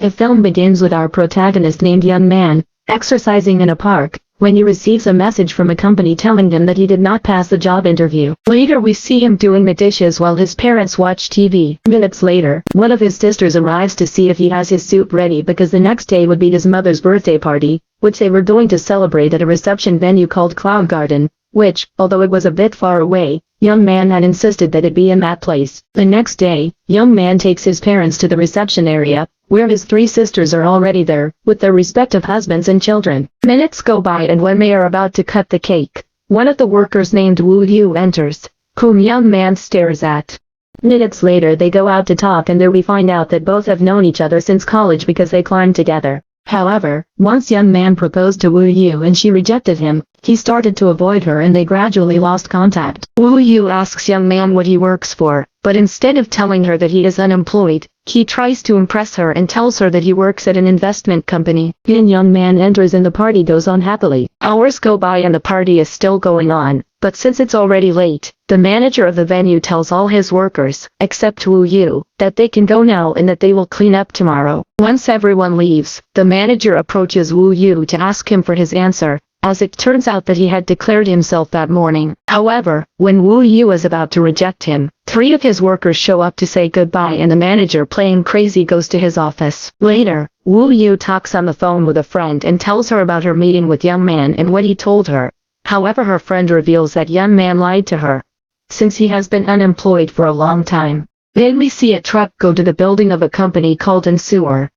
The film begins with our protagonist named Young Man, exercising in a park, when he receives a message from a company telling him that he did not pass the job interview. Later we see him doing the dishes while his parents watch TV. Minutes later, one of his sisters arrives to see if he has his soup ready because the next day would be his mother's birthday party, which they were going to celebrate at a reception venue called Cloud Garden, which, although it was a bit far away, Young Man had insisted that it be in that place. The next day, Young Man takes his parents to the reception area, where his three sisters are already there, with their respective husbands and children. Minutes go by and when they are about to cut the cake, one of the workers named Woo Yu enters, whom Young Man stares at. Minutes later they go out to talk and there we find out that both have known each other since college because they climbed together. However, once Young Man proposed to Woo Yu and she rejected him, he started to avoid her and they gradually lost contact. Woo Yu asks Young Man what he works for, but instead of telling her that he is unemployed, he tries to impress her and tells her that he works at an investment company. Then Young Man enters and the party goes on happily. Hours go by and the party is still going on, but since it's already late, the manager of the venue tells all his workers, except Woo Yu, that they can go now and that they will clean up tomorrow. Once everyone leaves, the manager approaches Woo Yu to ask him for his answer, as it turns out that he had declared himself that morning. However, when Woo Yu is about to reject him, three of his workers show up to say goodbye and the manager playing crazy goes to his office. Later, Woo Yu talks on the phone with a friend and tells her about her meeting with Young Man and what he told her. However, her friend reveals that Young Man lied to her, since he has been unemployed for a long time. Then we see a truck go to the building of a company called Sewer.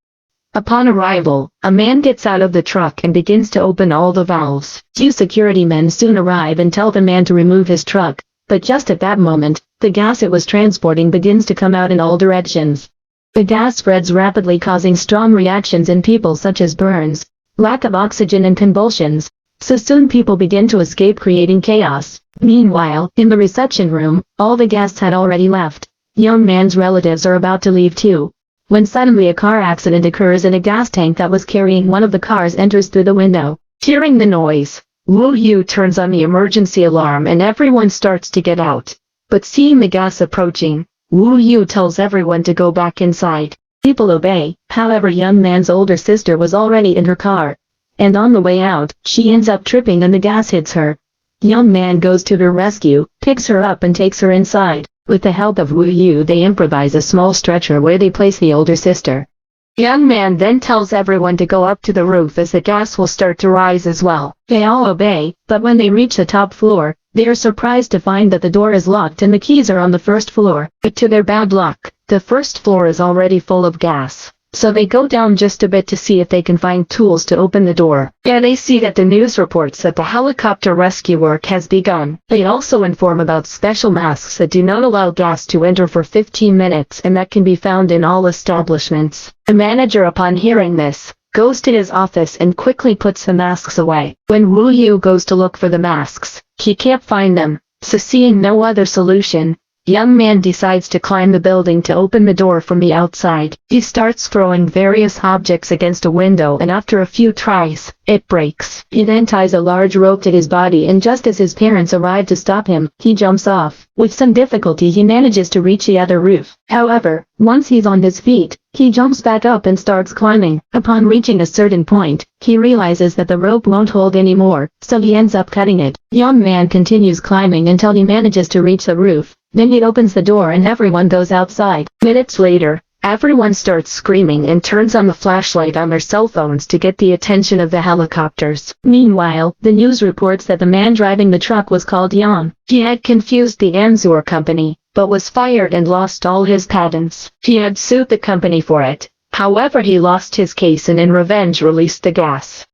Upon arrival, a man gets out of the truck and begins to open all the valves. Two security men soon arrive and tell the man to remove his truck, but just at that moment, the gas it was transporting begins to come out in all directions. The gas spreads rapidly, causing strong reactions in people such as burns, lack of oxygen and convulsions. So soon people begin to escape, creating chaos. Meanwhile, in the reception room, all the guests had already left. Young Man's relatives are about to leave too, when suddenly a car accident occurs and a gas tank that was carrying one of the cars enters through the window. Hearing the noise, Woo Yu turns on the emergency alarm and everyone starts to get out. But seeing the gas approaching, Woo Yu tells everyone to go back inside. People obey. However, Young Man's older sister was already in her car, and on the way out, she ends up tripping and the gas hits her. Young Man goes to her rescue, picks her up and takes her inside. With the help of Woo Yu, they improvise a small stretcher where they place the older sister. Young Man then tells everyone to go up to the roof as the gas will start to rise as well. They all obey, but when they reach the top floor, they are surprised to find that the door is locked and the keys are on the first floor. But to their bad luck, the first floor is already full of gas. So they go down just a bit to see if they can find tools to open the door. Yeah, they see that the news reports that the helicopter rescue work has begun. They also inform about special masks that do not allow gas to enter for 15 minutes and that can be found in all establishments. The manager, upon hearing this, goes to his office and quickly puts the masks away. When Woo Yu goes to look for the masks, he can't find them, so seeing no other solution, Young Man decides to climb the building to open the door from the outside. He starts throwing various objects against a window and after a few tries, it breaks. He then ties a large rope to his body and just as his parents arrive to stop him, he jumps off. With some difficulty he manages to reach the other roof. However, once he's on his feet, he jumps back up and starts climbing. Upon reaching a certain point, he realizes that the rope won't hold anymore, so he ends up cutting it. Young Man continues climbing until he manages to reach the roof. Then he opens the door and everyone goes outside. Minutes later, everyone starts screaming and turns on the flashlight on their cell phones to get the attention of the helicopters. Meanwhile, the news reports that the man driving the truck was called Yan. He had confused the Anzur company, but was fired and lost all his patents. He had sued the company for it. However, he lost his case and in revenge released the gas.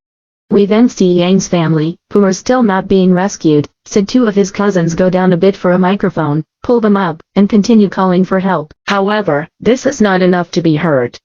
We then see Yang's family, who are still not being rescued, so two of his cousins go down a bit for a microphone, pull them up, and continue calling for help. However, this is not enough to be heard.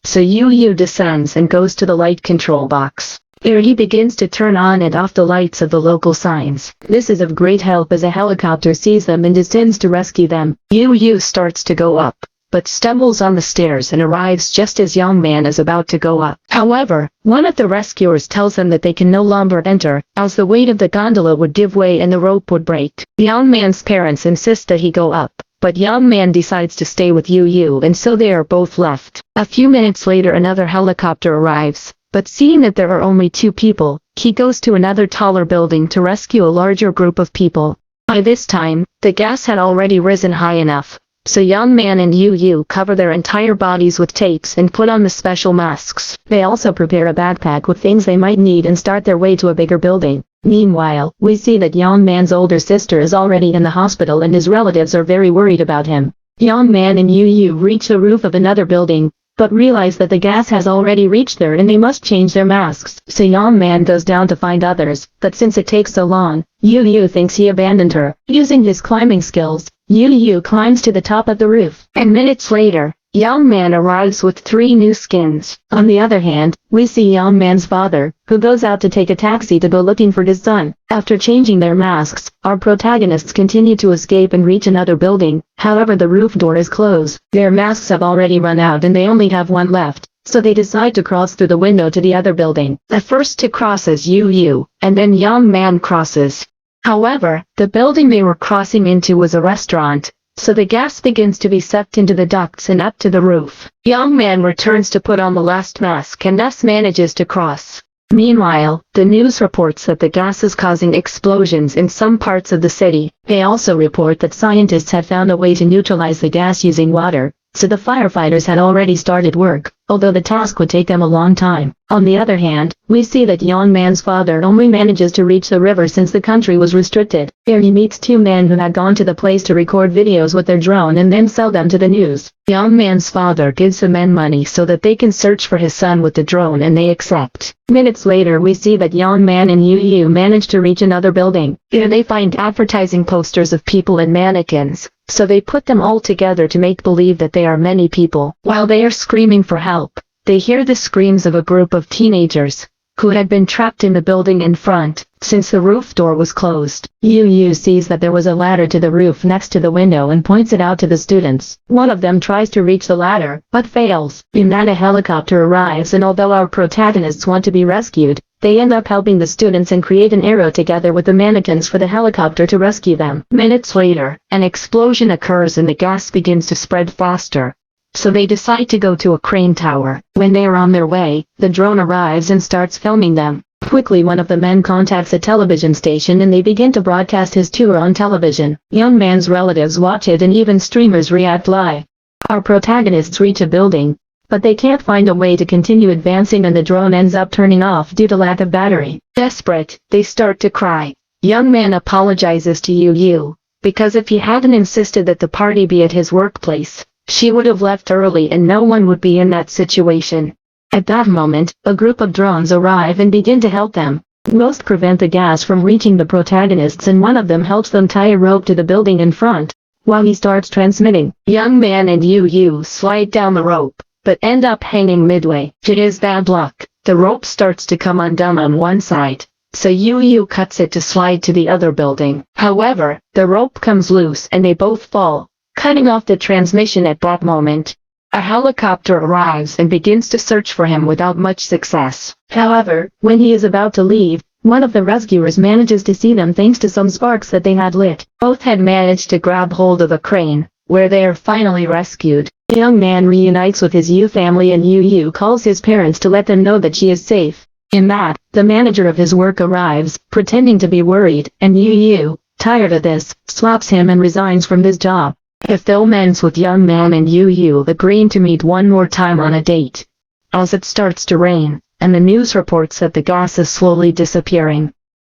So Yu descends and goes to the light control box. There he begins to turn on and off the lights of the local signs. This is of great help as a helicopter sees them and descends to rescue them. Yu starts to go up, but stumbles on the stairs and arrives just as Young Man is about to go up. However, one of the rescuers tells them that they can no longer enter, as the weight of the gondola would give way and the rope would break. Young Man's parents insist that he go up, but young man decides to stay with Yu, and so they are both left. A few minutes later another helicopter arrives, but seeing that there are only 2 people, he goes to another taller building to rescue a larger group of people. By this time, the gas had already risen high enough, so young man and Yu cover their entire bodies with tapes and put on the special masks. They also prepare a backpack with things they might need and start their way to a bigger building. Meanwhile, we see that young man's older sister is already in the hospital and his relatives are very worried about him. Young man and Yu reach the roof of another building, but realize that the gas has already reached there and they must change their masks. So young man goes down to find others, but since it takes so long, Yu thinks he abandoned her. Using his climbing skills, Yu climbs to the top of the roof, and minutes later, young man arrives with 3 new skins. On the other hand, we see young man's father, who goes out to take a taxi to go looking for his son. After changing their masks, our protagonists continue to escape and reach another building. However, the roof door is closed. Their masks have already run out and they only have 1 left, so they decide to cross through the window to the other building. The first to cross is Yu, and then young man crosses. However, the building they were crossing into was a restaurant, so the gas begins to be sucked into the ducts and up to the roof. Young man returns to put on the last mask and thus manages to cross. Meanwhile, the news reports that the gas is causing explosions in some parts of the city. They also report that scientists had found a way to neutralize the gas using water, so the firefighters had already started work, although the task would take them a long time. On the other hand, we see that young man's father only manages to reach the river since the country was restricted. There he meets 2 men who had gone to the place to record videos with their drone and then sell them to the news. Young man's father gives the men money so that they can search for his son with the drone and they accept. Minutes later we see that young man and Yu manage to reach another building. Here they find advertising posters of people and mannequins, so they put them all together to make believe that they are many people. While they are screaming for help, they hear the screams of a group of teenagers, who had been trapped in the building in front, since the roof door was closed. Yu sees that there was a ladder to the roof next to the window and points it out to the students. One of them tries to reach the ladder, but fails. In that a helicopter arrives and although our protagonists want to be rescued, they end up helping the students and create an arrow together with the mannequins for the helicopter to rescue them. Minutes later, an explosion occurs and the gas begins to spread faster. So they decide to go to a crane tower. When they are on their way, the drone arrives and starts filming them. Quickly one of the men contacts a television station and they begin to broadcast his tour on television. Young man's relatives watch it and even streamers react live. Our protagonists reach a building, but they can't find a way to continue advancing and the drone ends up turning off due to lack of battery. Desperate, they start to cry. Young man apologizes to Yu, because if he hadn't insisted that the party be at his workplace, she would have left early and no one would be in that situation. At that moment, a group of drones arrive and begin to help them. Most prevent the gas from reaching the protagonists and one of them helps them tie a rope to the building in front, while he starts transmitting. Young man and Yu slide down the rope, but end up hanging midway. To his bad luck, the rope starts to come undone on one side, so Yu cuts it to slide to the other building. However, the rope comes loose and they both fall, cutting off the transmission at that moment. A helicopter arrives and begins to search for him without much success. However, when he is about to leave, one of the rescuers manages to see them thanks to some sparks that they had lit. Both had managed to grab hold of a crane, where they are finally rescued. The young man reunites with his Yu family and Yu calls his parents to let them know that she is safe. In that, the manager of his work arrives, pretending to be worried, and Yu, tired of this, slaps him and resigns from his job. The film ends with young man and Yu agreeing to meet one more time on a date, as it starts to rain, and the news reports that the gas is slowly disappearing.